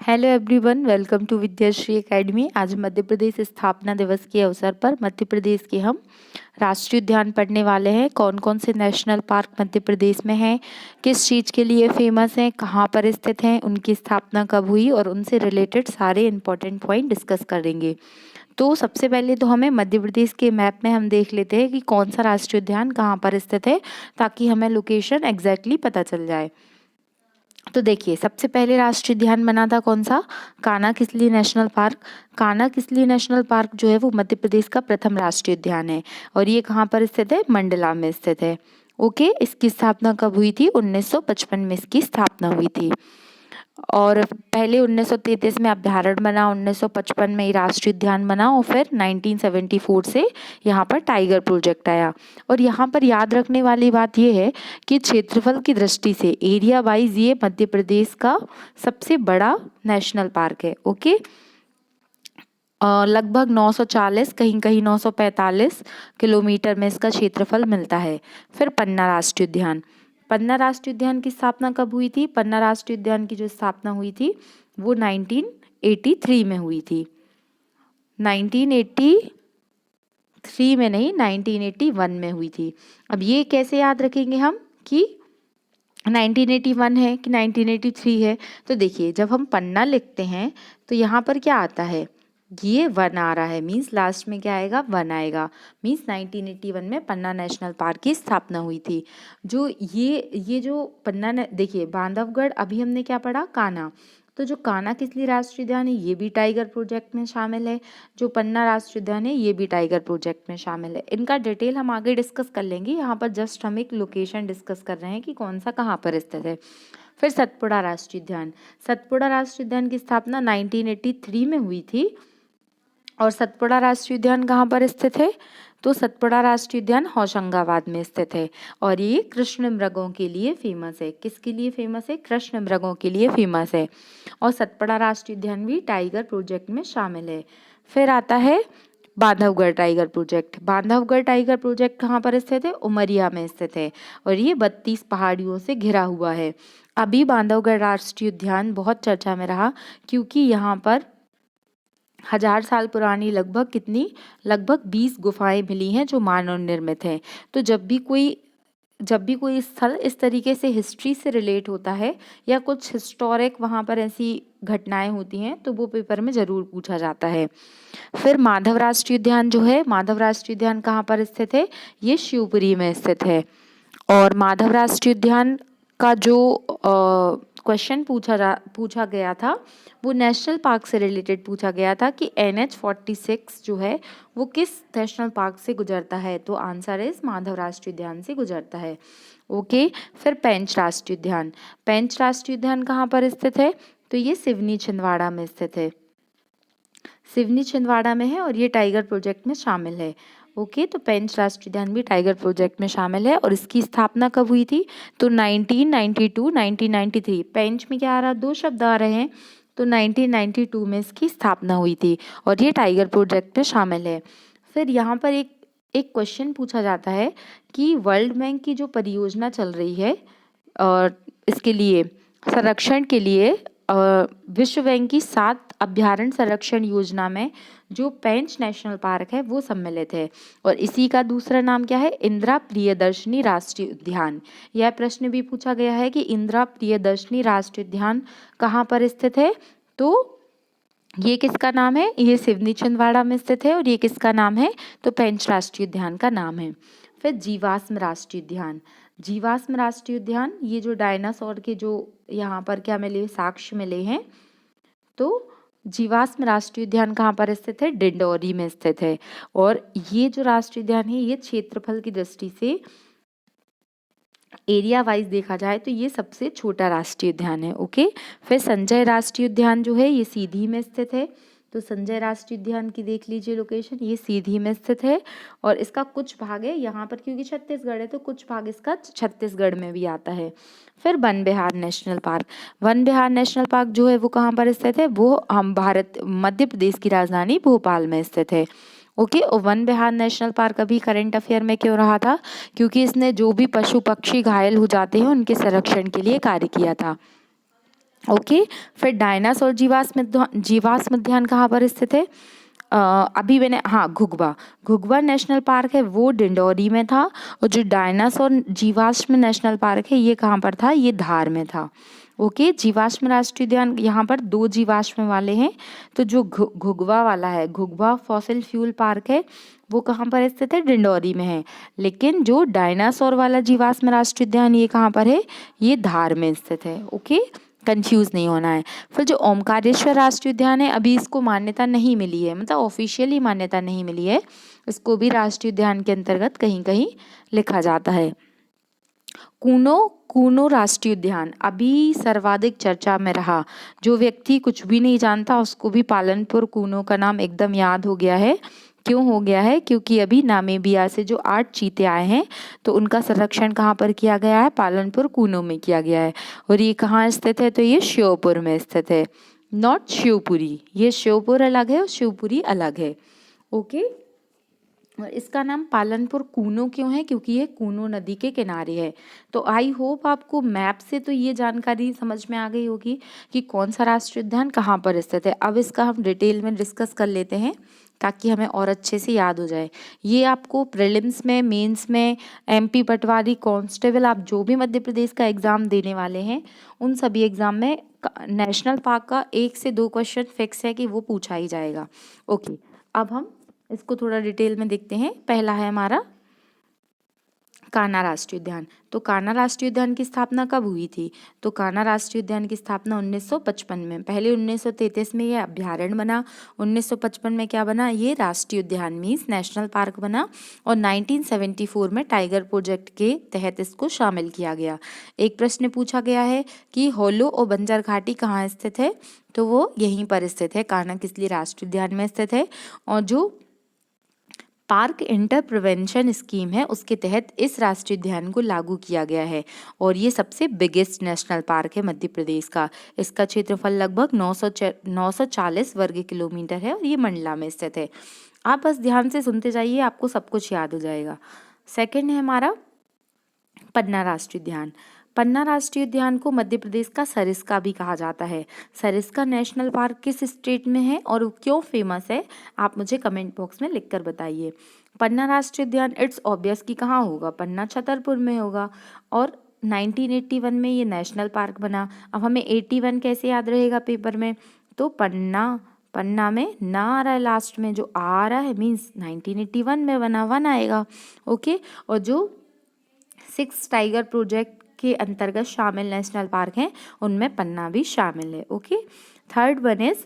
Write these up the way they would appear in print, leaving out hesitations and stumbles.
Hello everyone, welcome to Vidyashree academy. आज मध्य प्रदेश स्थापना दिवस के अवसर पर मध्य प्रदेश के हम राष्ट्रीय उद्यान पढ़ने वाले हैं। कौन कौन से नेशनल पार्क मध्य प्रदेश में हैं, किस चीज़ के लिए फेमस हैं, कहाँ पर स्थित हैं, उनकी स्थापना कब हुई और उनसे रिलेटेड सारे इम्पोर्टेंट पॉइंट डिस्कस करेंगे। तो सबसे पहले तो हमें मध्य प्रदेश के मैप में हम देख लेते हैं कि कौन सा राष्ट्रीय उद्यान कहाँ पर स्थित है, ताकि हमें लोकेशन एग्जैक्टली पता चल जाए। तो देखिए, सबसे पहले राष्ट्रीय उद्यान बना था कौन सा? Kanha Kisli national park. Kanha Kisli national park जो है वो मध्य प्रदेश का प्रथम राष्ट्रीय उद्यान है और ये कहाँ पर स्थित है? मंडला में स्थित है। ओके, इसकी स्थापना कब हुई थी? 1955 में इसकी स्थापना हुई थी। और पहले 1933 में अभ्यारण्य बना, 1955 में राष्ट्रीय उद्यान बना और फिर 1974 से यहाँ पर टाइगर प्रोजेक्ट आया। और यहाँ पर याद रखने वाली बात ये है कि क्षेत्रफल की दृष्टि से एरिया वाइज ये मध्य प्रदेश का सबसे बड़ा नेशनल पार्क है। ओके, लगभग 940 कहीं कहीं 945 किलोमीटर में इसका क्षेत्रफल मिलता है। फिर पन्ना राष्ट्रीय उद्यान। पन्ना राष्ट्रीय उद्यान की स्थापना कब हुई थी? पन्ना राष्ट्रीय उद्यान की जो स्थापना हुई थी वो 1983 में हुई थी। 1983 में नहीं, 1981 में हुई थी। अब ये कैसे याद रखेंगे हम कि 1981 है कि 1983 है? तो देखिए, जब हम पन्ना लिखते हैं तो यहाँ पर क्या आता है? ये 1 आ रहा है, मीन्स लास्ट में क्या आएगा? 1 आएगा। मीन्स 1981 में पन्ना नेशनल पार्क की स्थापना हुई थी। जो ये जो पन्ना देखिए, बांधवगढ़ अभी हमने क्या पढ़ा? कान्हा। तो जो कान्हा-किसली राष्ट्रीय उद्यान है ये भी टाइगर प्रोजेक्ट में शामिल है। जो पन्ना राष्ट्रीय उद्यान है ये भी टाइगर प्रोजेक्ट में शामिल है। इनका डिटेल हम आगे डिस्कस कर लेंगे। यहाँ पर जस्ट हम एक लोकेशन डिस्कस कर रहे हैं कि कौन सा कहाँ पर स्थित है। फिर सतपुड़ा राष्ट्रीय उद्यान। सतपुड़ा राष्ट्रीय उद्यान की स्थापना 1983 में हुई थी। और सतपुड़ा राष्ट्रीय उद्यान कहाँ पर स्थित है? तो सतपुड़ा राष्ट्रीय उद्यान होशंगाबाद में स्थित है और ये कृष्ण मृगों के लिए फेमस है। किसके लिए फेमस है? कृष्ण मृगों के लिए फेमस है। और सतपुड़ा राष्ट्रीय उद्यान भी टाइगर प्रोजेक्ट में शामिल है। फिर आता है Bandhavgarh tiger project. Bandhavgarh tiger project कहाँ पर स्थित है? उमरिया में स्थित है और ये 32 पहाड़ियों से घिरा हुआ है। अभी बांधवगढ़ राष्ट्रीय उद्यान बहुत चर्चा में रहा क्योंकि यहाँ पर 1000 साल पुरानी लगभग 20 गुफाएं मिली हैं जो मानव निर्मित हैं। तो जब भी कोई स्थल इस तरीके से हिस्ट्री से रिलेट होता है या कुछ हिस्टोरिक वहाँ पर ऐसी घटनाएं होती हैं तो वो पेपर में ज़रूर पूछा जाता है। फिर माधव राष्ट्रीय उद्यान जो है, माधव राष्ट्रीय उद्यान कहाँ पर स्थित है? ये शिवपुरी में स्थित है। और माधव राष्ट्रीय उद्यान का जो क्वेश्चन पूछा गया था वो नेशनल पार्क से रिलेटेड पूछा गया था कि NH46 जो है वो किस नेशनल पार्क से गुजरता है? तो आंसर इस माधव राष्ट्रीय उद्यान से गुजरता है। ओके, फिर पेंच राष्ट्रीय उद्यान। पेंच राष्ट्रीय उद्यान कहाँ पर स्थित है? तो ये सिवनी छिंदवाड़ा में स्थित है। सिवनी छिंदवाड़ा में है और ये टाइगर प्रोजेक्ट में शामिल है। ओके, तो पेंच राष्ट्रीय उद्यान भी टाइगर प्रोजेक्ट में शामिल है और इसकी स्थापना कब हुई थी? तो 1992, 1993। पेंच में क्या आ रहा? 2 शब्द आ रहे हैं। तो 1992 में इसकी स्थापना हुई थी और ये टाइगर प्रोजेक्ट में शामिल है। फिर यहाँ पर एक क्वेश्चन पूछा जाता है कि वर्ल्ड बैंक की जो परियोजना चल रही है और इसके लिए संरक्षण के लिए विश्व बैंक की 7 अभ्यारण्य संरक्षण योजना में जो पेंच नेशनल पार्क है वो सम्मिलित है और इसी का दूसरा नाम क्या है? इंदिरा प्रियदर्शनी राष्ट्रीय उद्यान। यह प्रश्न भी पूछा गया है कि इंदिरा प्रियदर्शनी राष्ट्रीय उद्यान कहाँ पर स्थित है? तो ये किसका नाम है? ये सिवनी छिंदवाड़ा में स्थित है और ये किसका नाम है? तो पेंच राष्ट्रीय उद्यान का नाम है। फिर जीवाश्म राष्ट्रीय उद्यान। जीवाश्म राष्ट्रीय उद्यान, ये जो डायनासोर के जो यहाँ पर क्या मिले? साक्ष्य मिले हैं। तो जीवाश्म राष्ट्रीय उद्यान कहाँ पर स्थित है? डिंडोरी में स्थित है और ये जो राष्ट्रीय उद्यान है ये क्षेत्रफल की दृष्टि से एरिया वाइज देखा जाए तो ये सबसे छोटा राष्ट्रीय उद्यान है। ओके, फिर संजय राष्ट्रीय उद्यान जो है ये सीधी में स्थित है। तो संजय राष्ट्रीय उद्यान की देख लीजिए लोकेशन, ये सीधी में स्थित है और इसका कुछ भाग है यहाँ पर, क्योंकि छत्तीसगढ़ है तो कुछ भाग इसका छत्तीसगढ़ में भी आता है। फिर वन विहार नेशनल पार्क। वन विहार नेशनल पार्क जो है वो कहाँ पर स्थित है? वो मध्य प्रदेश की राजधानी भोपाल में स्थित है। ओके, और वन विहार नेशनल पार्क अभी करंट अफेयर में क्यों रहा था? क्योंकि इसने जो भी पशु पक्षी घायल हो जाते हैं उनके संरक्षण के लिए कार्य किया था। ओके। फिर डायनासोर जीवाश्म उद्यान कहाँ पर स्थित है? अभी मैंने, हाँ, घुघुआ घुघुआ नेशनल पार्क है वो डिंडौरी में था, और जो डायनासोर जीवाश्म नेशनल पार्क है ये कहाँ पर था? ये धार में था। ओके। जीवाश्म राष्ट्रीय उद्यान, यहाँ पर 2 जीवाश्म वाले हैं। तो जो घुघुआ वाला है, घुघुआ फॉसिल फ्यूल पार्क है, वो कहाँ पर स्थित है? डिंडौरी में है। लेकिन जो डायनासोर वाला जीवाश्म राष्ट्रीय उद्यान ये कहाँ पर है? ये धार में स्थित है। ओके, कंफ्यूज नहीं होना है। फिर जो ओमकारेश्वर राष्ट्रीय उद्यान है, अभी इसको मान्यता नहीं मिली है, मतलब ऑफिशियली मान्यता नहीं मिली है, इसको भी राष्ट्रीय उद्यान के अंतर्गत कहीं कहीं लिखा जाता है। कूनो कूनो राष्ट्रीय उद्यान अभी सर्वाधिक चर्चा में रहा। जो व्यक्ति कुछ भी नहीं जानता उसको भी पालनपुर कूनो का नाम एकदम याद हो गया है। क्यों हो गया है? क्योंकि अभी नामीबिया से जो 8 चीते आए हैं तो उनका संरक्षण कहाँ पर किया गया है? पालनपुर कूनो में किया गया है। और ये कहाँ स्थित है? तो ये श्योपुर में स्थित है, नॉट शिवपुरी। ये श्योपुर अलग है और शिवपुरी अलग है। ओके। और इसका नाम पालनपुर कूनो क्यों है? क्योंकि ये कूनो नदी के किनारे है। तो आई होप आपको मैप से तो ये जानकारी समझ में आ गई होगी कि कौन सा राष्ट्रीय उद्यान कहाँ पर स्थित है। अब इसका हम डिटेल में डिस्कस कर लेते हैं ताकि हमें और अच्छे से याद हो जाए। ये आपको प्रीलिम्स में, मेंस में, MP पटवारी, कांस्टेबल, आप जो भी मध्य प्रदेश का एग्जाम देने वाले हैं उन सभी एग्जाम में नेशनल पार्क का 1 से 2 क्वेश्चन फिक्स है कि वो पूछा ही जाएगा। ओके, अब हम इसको थोड़ा डिटेल में देखते हैं। पहला है हमारा कान्हा राष्ट्रीय उद्यान। तो कान्हा राष्ट्रीय उद्यान की स्थापना कब हुई थी? तो कान्हा राष्ट्रीय उद्यान की स्थापना 1955 में। पहले 1933 में ये अभ्यारण्य बना, 1955 में क्या बना? ये राष्ट्रीय उद्यान मीन्स नेशनल पार्क बना, और 1974 में टाइगर प्रोजेक्ट के तहत इसको शामिल किया गया। एक प्रश्न पूछा गया है कि होलो और बंजर घाटी कहाँ स्थित है? तो वो यहीं पर स्थित है, कान्हा किसली राष्ट्रीय उद्यान में स्थित है। और जो पार्क इंटर प्रिवेंशन स्कीम है उसके तहत इस राष्ट्रीय उद्यान को लागू किया गया है, और ये सबसे बिगेस्ट नेशनल पार्क है मध्य प्रदेश का। इसका क्षेत्रफल लगभग 940 वर्ग किलोमीटर है और ये मंडला में स्थित है। आप बस ध्यान से सुनते जाइए, आपको सब कुछ याद हो जाएगा। सेकंड है हमारा पन्ना राष्ट्रीय उद्यान। पन्ना राष्ट्रीय उद्यान को मध्य प्रदेश का सरिस्का भी कहा जाता है। सरिस्का नेशनल पार्क किस स्टेट में है और क्यों फेमस है? आप मुझे कमेंट बॉक्स में लिखकर बताइए। पन्ना राष्ट्रीय उद्यान इट्स ऑब्वियस कि कहाँ होगा? पन्ना छतरपुर में होगा। और 1981 में ये नेशनल पार्क बना। अब हमें 81 कैसे याद रहेगा पेपर में? तो पन्ना में ना आ रहा है लास्ट में, जो आ रहा है मीन्स 1981 में बना, 1 आएगा। ओके। और जो 6 टाइगर प्रोजेक्ट के अंतर्गत शामिल नेशनल पार्क हैं उनमें पन्ना भी शामिल है। Okay. Third one is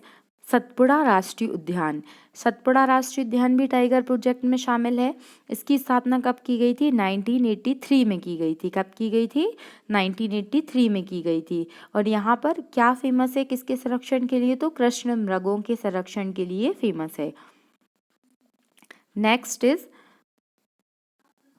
Satpura राष्ट्रीय उद्यान। सतपुड़ा राष्ट्रीय उद्यान भी टाइगर प्रोजेक्ट में शामिल है। इसकी स्थापना कब की गई थी? 1983 में की गई थी। कब की गई थी? 1983 में की गई थी। और यहाँ पर क्या फेमस है किसके संरक्षण के लिए? तो कृष्ण मृगों के संरक्षण के लिए फेमस है। नेक्स्ट इज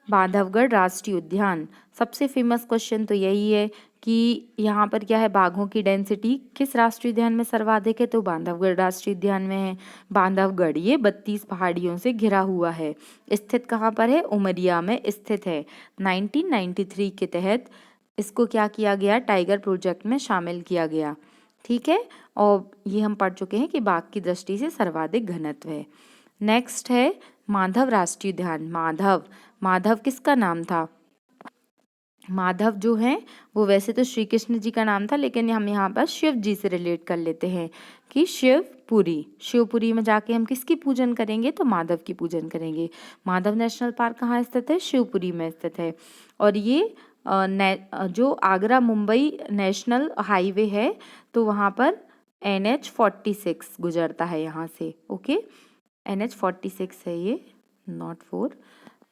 बांधवगढ़ राष्ट्रीय उद्यान। सबसे फेमस क्वेश्चन तो यही है कि यहाँ पर क्या है? बाघों की डेंसिटी किस राष्ट्रीय उद्यान में सर्वाधिक है? तो बांधवगढ़ राष्ट्रीय उद्यान में है। बांधवगढ़ ये 32 पहाड़ियों से घिरा हुआ है। स्थित कहाँ पर है? उमरिया में स्थित है। 1993 के तहत इसको क्या किया गया? टाइगर प्रोजेक्ट में शामिल किया गया। ठीक है। और ये हम पढ़ चुके हैं कि बाघ की दृष्टि से सर्वाधिक घनत्व है। नेक्स्ट है माधव राष्ट्रीय उद्यान। माधव किसका नाम था? माधव जो है वो वैसे तो श्री कृष्ण जी का नाम था, लेकिन हम यहाँ पर शिव जी से रिलेट कर लेते हैं कि शिवपुरी में जाके हम किसकी पूजन करेंगे? तो माधव की पूजन करेंगे। माधव नेशनल पार्क कहाँ स्थित है? शिवपुरी में स्थित है। और ये जो आगरा मुंबई नेशनल हाईवे है तो वहाँ पर NH46 गुजरता है यहाँ से। ओके, NH46 है ये, नॉट 4।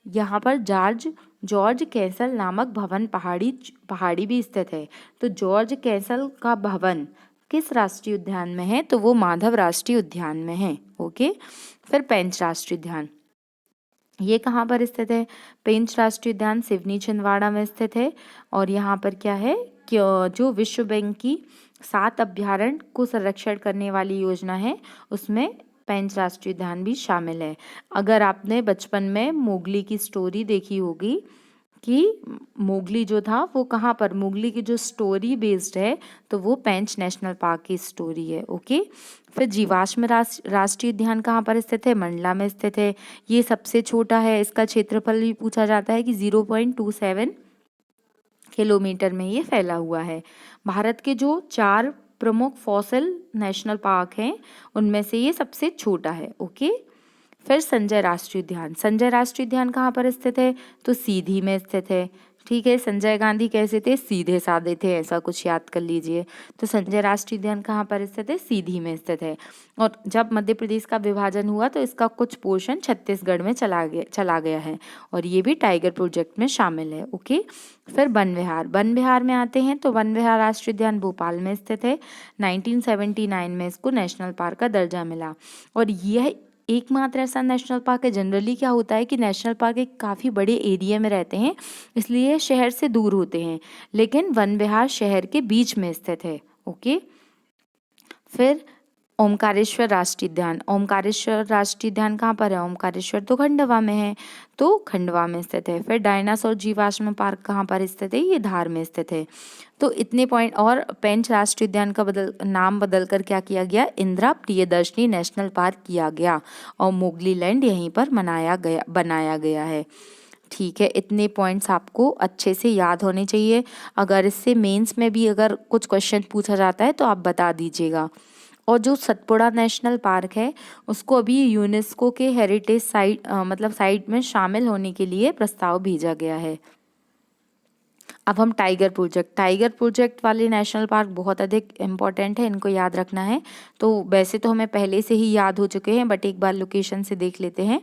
यहाँ पर जॉर्ज कैसल नामक भवन पहाड़ी भी स्थित है। तो जॉर्ज कैसल का भवन किस राष्ट्रीय उद्यान में है? तो वो माधव राष्ट्रीय उद्यान में है। ओके। फिर पेंच राष्ट्रीय उद्यान, ये कहाँ पर स्थित है? पेंच राष्ट्रीय उद्यान सिवनी छिंदवाड़ा में स्थित है। और यहाँ पर क्या है कि जो विश्व बैंक की 7 अभ्यारण्य को संरक्षण करने वाली योजना है उसमें पेंच राष्ट्रीय उद्यान भी शामिल है। अगर आपने बचपन में मोगली की स्टोरी देखी होगी कि मोगली जो था वो कहाँ पर, मोगली की जो स्टोरी बेस्ड है तो वो पेंच नेशनल पार्क की स्टोरी है। ओके। फिर जीवाश्म राष्ट्रीय उद्यान कहाँ पर स्थित है, मंडला में स्थित है। ये सबसे छोटा है, इसका क्षेत्रफल भी पूछा जाता है कि 0.27 किलोमीटर में ये फैला हुआ है। भारत के जो 4 प्रमुख फॉसिल नेशनल पार्क हैं उनमें से ये सबसे छोटा है। ओके। फिर संजय राष्ट्रीय उद्यान, संजय राष्ट्रीय उद्यान कहाँ पर स्थित है, तो सीधी में स्थित है। ठीक है, संजय गांधी कैसे थे, सीधे साधे थे, ऐसा कुछ याद कर लीजिए। तो संजय राष्ट्रीय उद्यान कहाँ पर स्थित है, सीधी में स्थित है। और जब मध्य प्रदेश का विभाजन हुआ तो इसका कुछ पोर्शन छत्तीसगढ़ में चला गया है और ये भी टाइगर प्रोजेक्ट में शामिल है। ओके। फिर वन विहार, वन विहार में आते हैं तो वन विहार राष्ट्रीय उद्यान भोपाल में स्थित है। 1979 में इसको नेशनल पार्क का दर्जा मिला और यह एकमात्र ऐसा नेशनल पार्क है। जनरली क्या होता है कि नेशनल पार्क एक काफ़ी बड़े एरिया में रहते हैं, इसलिए शहर से दूर होते हैं, लेकिन वन विहार शहर के बीच में स्थित है। ओके। फिर ओमकारेश्वर राष्ट्रीय उद्यान, ओमकारेश्वर राष्ट्रीय उद्यान कहाँ पर है, ओमकारेश्वर तो खंडवा में है, तो खंडवा में स्थित है। फिर डायनासोर जीवाश्म पार्क कहाँ पर स्थित है, ये धार में स्थित है। तो इतने पॉइंट। और पेंच राष्ट्रीय उद्यान का नाम बदलकर क्या किया गया, इंदिरा प्रियदर्शनी नेशनल पार्क किया गया और मोगली लैंड यहीं पर बनाया गया है। ठीक है, इतने पॉइंट्स आपको अच्छे से याद होने चाहिए। अगर इससे मेंस में भी अगर कुछ क्वेश्चन पूछा जाता है तो आप बता दीजिएगा। और जो सतपुड़ा नेशनल पार्क है उसको अभी यूनेस्को के हेरिटेज साइट मतलब साइट में शामिल होने के लिए प्रस्ताव भेजा गया है। अब हम टाइगर प्रोजेक्ट वाले नेशनल पार्क बहुत अधिक इम्पॉर्टेंट है, इनको याद रखना है। तो वैसे तो हमें पहले से ही याद हो चुके हैं, बट एक बार लोकेशन से देख लेते हैं।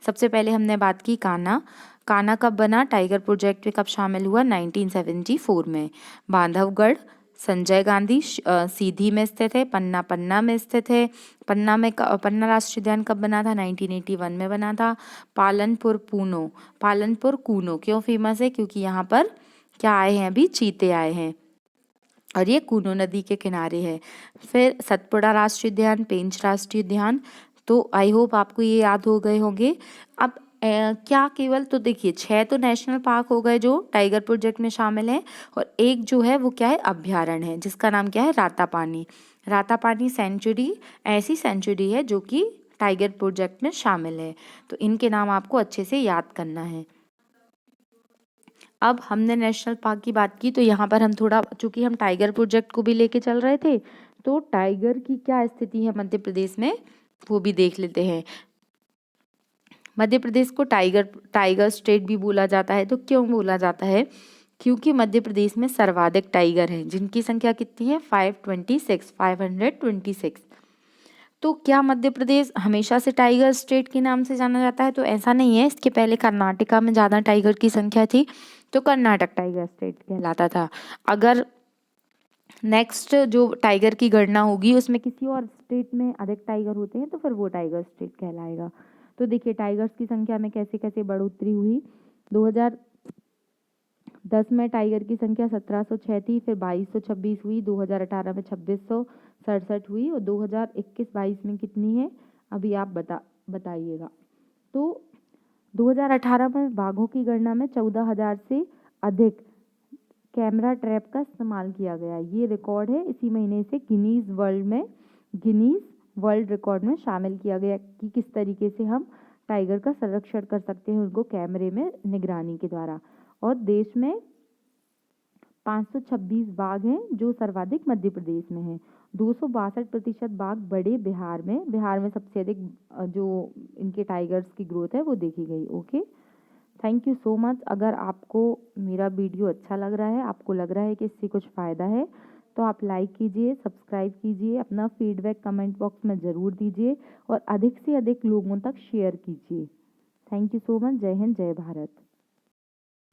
सबसे पहले हमने बात की कान्हा, कान्हा कब बना, टाइगर प्रोजेक्ट में कब शामिल हुआ, 1974 में। बांधवगढ़ संजय गांधी सीधी में स्थित है। पन्ना में स्थित है। पन्ना राष्ट्रीय उद्यान कब बना था, 1981 में बना था। पालनपुर कूनो क्यों फेमस है, क्योंकि यहाँ पर क्या आए हैं, अभी चीते आए हैं और ये कूनो नदी के किनारे है। फिर सतपुड़ा राष्ट्रीय उद्यान, पेंच राष्ट्रीय उद्यान, तो आई होप आपको ये याद हो गए होंगे। अब क्या केवल, तो देखिए 6 तो नेशनल पार्क हो गए जो टाइगर प्रोजेक्ट में शामिल हैं और एक जो है वो क्या है, अभ्यारण्य है जिसका नाम क्या है, रातापानी। रातापानी सेंचुरी ऐसी सेंचुरी है जो कि टाइगर प्रोजेक्ट में शामिल है, तो इनके नाम आपको अच्छे से याद करना है। अब हमने नेशनल पार्क की बात की तो यहाँ पर हम थोड़ा, चूंकि हम टाइगर प्रोजेक्ट को भी लेके चल रहे थे, तो टाइगर की क्या स्थिति है मध्य प्रदेश में वो भी देख लेते हैं। मध्य प्रदेश को टाइगर स्टेट भी बोला जाता है। तो क्यों बोला जाता है, क्योंकि मध्य प्रदेश में सर्वाधिक टाइगर हैं जिनकी संख्या कितनी है, 526। तो क्या मध्य प्रदेश हमेशा से टाइगर स्टेट के नाम से जाना जाता है, तो ऐसा नहीं है। इसके पहले कर्नाटका में ज़्यादा टाइगर की संख्या थी तो कर्नाटक टाइगर स्टेट कहलाता था। अगर नेक्स्ट जो टाइगर की गणना होगी उसमें किसी और स्टेट में अधिक टाइगर होते हैं तो फिर वो टाइगर स्टेट कहलाएगा। तो देखिए टाइगर्स की संख्या में कैसे कैसे बढ़ोतरी हुई। 2010 में टाइगर की संख्या 1706 थी, फिर 2226 हुई, 2018 में 2667 हुई और 2021-22 में कितनी है, अभी आप बताइएगा। तो 2018 में बाघों की गणना में 14,000 से अधिक कैमरा ट्रैप का इस्तेमाल किया गया। ये रिकॉर्ड है इसी महीने से गिनीज वर्ल्ड रिकॉर्ड में शामिल किया गया कि किस तरीके से हम टाइगर का संरक्षण कर सकते हैं उनको कैमरे में निगरानी के द्वारा। और देश में 526 बाघ हैं जो सर्वाधिक मध्य प्रदेश में हैं। 262% बाघ बड़े बिहार में सबसे अधिक जो इनके टाइगर्स की ग्रोथ है वो देखी गई। Okay, thank you so much. अगर आपको मेरा वीडियो अच्छा लग रहा है, आपको लग रहा है कि इससे कुछ फ़ायदा है, तो आप लाइक कीजिए, सब्सक्राइब कीजिए, अपना फीडबैक कमेंट बॉक्स में ज़रूर दीजिए और अधिक से अधिक लोगों तक शेयर कीजिए। Thank you so much. जय हिंद, जय भारत।